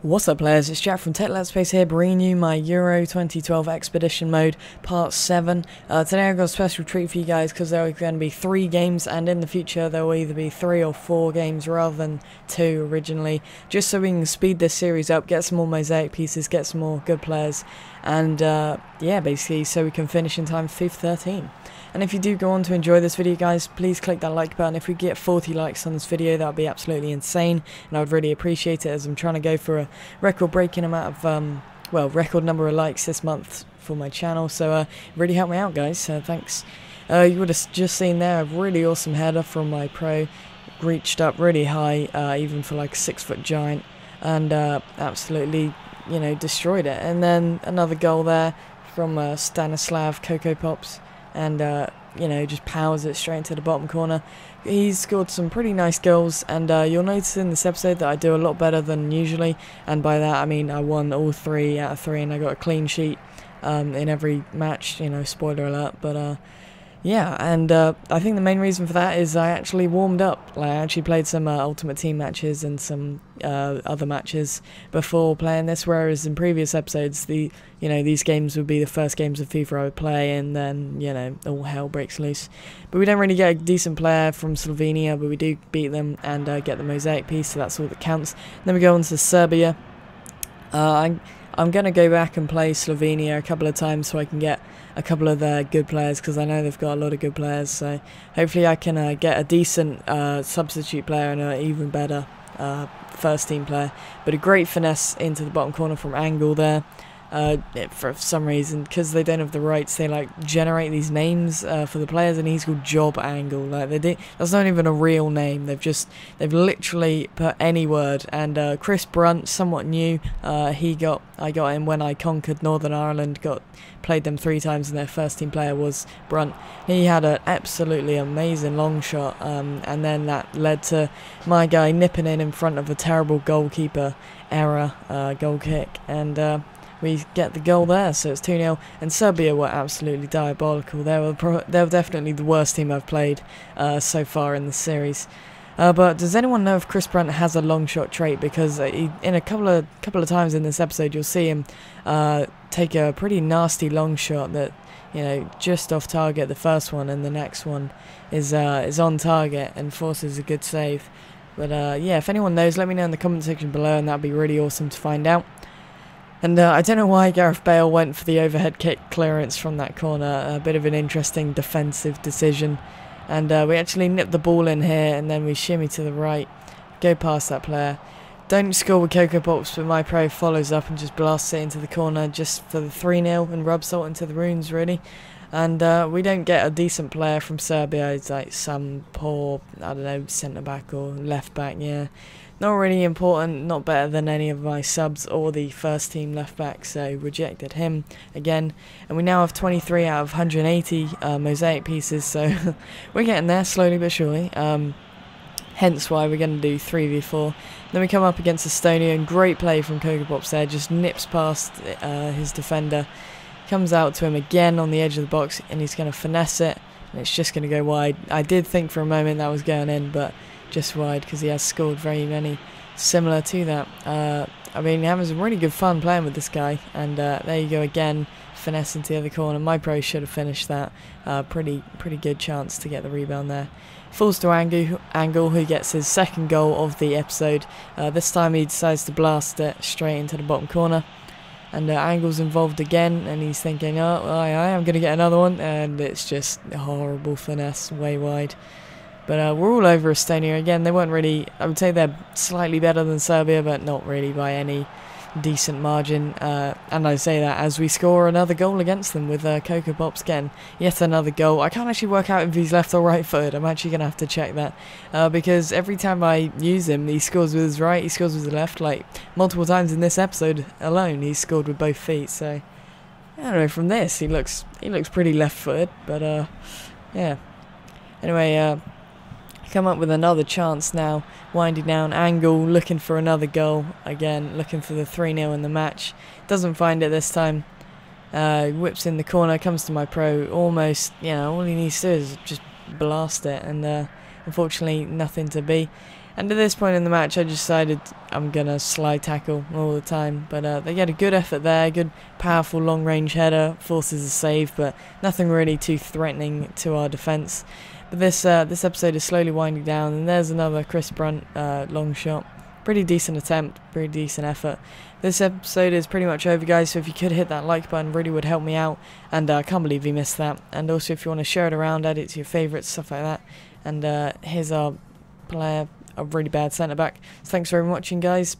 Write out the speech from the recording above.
What's up players, it's Jack from Tech Let's Plays here, bringing you my Euro 2012 Expedition Mode Part 7. Today I've got a special treat for you guys because there are going to be 3 games, and in the future there will either be 3 or 4 games rather than 2 originally, just so we can speed this series up, get some more mosaic pieces, get some more good players, and yeah, basically so we can finish in time for FIFA 13. And if you do go on to enjoy this video guys, please click that like button. If we get 40 likes on this video, that would be absolutely insane, and I would really appreciate it, as I'm trying to go for a record-breaking amount of, record number of likes this month for my channel, so really help me out guys, thanks. You would have just seen there a really awesome header from my pro, reached up really high, even for like a 6-foot giant, and absolutely, you know, destroyed it. And then another goal there from Stanislav Coco Pops, and you know, just powers it straight into the bottom corner. He's scored some pretty nice goals, and you'll notice in this episode that I do a lot better than usually, and by that I mean I won all 3 out of 3 and I got a clean sheet in every match, you know, spoiler alert. But yeah, and I think the main reason for that is I actually warmed up. Like, I actually played some Ultimate Team matches and some other matches before playing this, whereas in previous episodes, these games would be the first games of FIFA I would play, and then, you know, all hell breaks loose. But we don't really get a decent player from Slovenia, but we do beat them and get the mosaic piece, so that's all that counts. Then we go on to Serbia. I'm going to go back and play Slovenia a couple of times so I can get a couple of their good players, because I know they've got a lot of good players, so hopefully I can get a decent substitute player and an even better first team player. But a great finesse into the bottom corner from Angle there. For some reason, because they don't have the rights, they like generate these names for the players, and he's called Job Angle. Like, that's not even a real name. They've literally put any word. And Chris Brunt, somewhat new. I got him when I conquered Northern Ireland. Played them 3 times, and their first team player was Brunt. He had an absolutely amazing long shot, and then that led to my guy nipping in front of a terrible goalkeeper error goal kick, and we get the goal there, so it's 2-0, and Serbia were absolutely diabolical. They were definitely the worst team I've played so far in the series. But does anyone know if Chris Brunt has a long shot trait? Because in a couple of times in this episode, you'll see him take a pretty nasty long shot that, you know, just off target the first one, and the next one is on target and forces a good save. But yeah, if anyone knows, let me know in the comment section below, and that'd be really awesome to find out. And I don't know why Gareth Bale went for the overhead kick clearance from that corner. A bit of an interesting defensive decision. And we actually nipped the ball in here, and then we shimmy to the right, go past that player. Don't score with Coco Pops, but my pro follows up and just blasts it into the corner just for the 3-0 and rub salt into the runes, really. And we don't get a decent player from Serbia. It's like some poor, I don't know, centre-back or left-back, yeah. Not really important, not better than any of my subs or the first team left-back, so rejected him again. And we now have 23 out of 180 mosaic pieces, so we're getting there slowly but surely. Hence why we're going to do 3v4. Then we come up against Estonia, and great play from Coco Pops there, just nips past his defender. Comes out to him again on the edge of the box, and he's going to finesse it, and it's just going to go wide. I did think for a moment that was going in, but just wide, because he has scored very many similar to that. I mean, having some really good fun playing with this guy, and there you go again, finesse into the other corner. My pro should have finished that. Pretty good chance to get the rebound there. Falls to Angle, who gets his 2nd goal of the episode. This time he decides to blast it straight into the bottom corner. And Angle's involved again, and he's thinking, oh, I am going to get another one, and it's just a horrible finesse, way wide. But we're all over Estonia again. They weren't really, I would say they're slightly better than Serbia, but not really by any decent margin. And I say that as we score another goal against them with Coco Pops getting yet another goal. I can't actually work out if he's left or right footed. I'm actually going to have to check that. Because every time I use him, he scores with his right, he scores with his left. Like, multiple times in this episode alone, he's scored with both feet. So, I don't know, from this, he looks pretty left footed. But, yeah. Anyway, come up with another chance now, winding down. Angle looking for another goal again, looking for the 3-0 in the match, doesn't find it this time. Whips in the corner, comes to my pro, almost, you know, all he needs to do is just blast it, and unfortunately nothing to be. And at this point in the match, I decided I'm going to slide tackle all the time. But they get a good effort there, good powerful long range header, forces a save, but nothing really too threatening to our defence. But this episode is slowly winding down, and there's another Chris Brunt long shot. Pretty decent attempt, pretty decent effort. This episode is pretty much over, guys, so if you could hit that like button, really would help me out. And I can't believe you missed that. And also, if you want to share it around, add it to your favourites, stuff like that. And here's our player, a really bad centre back. So thanks for watching, guys.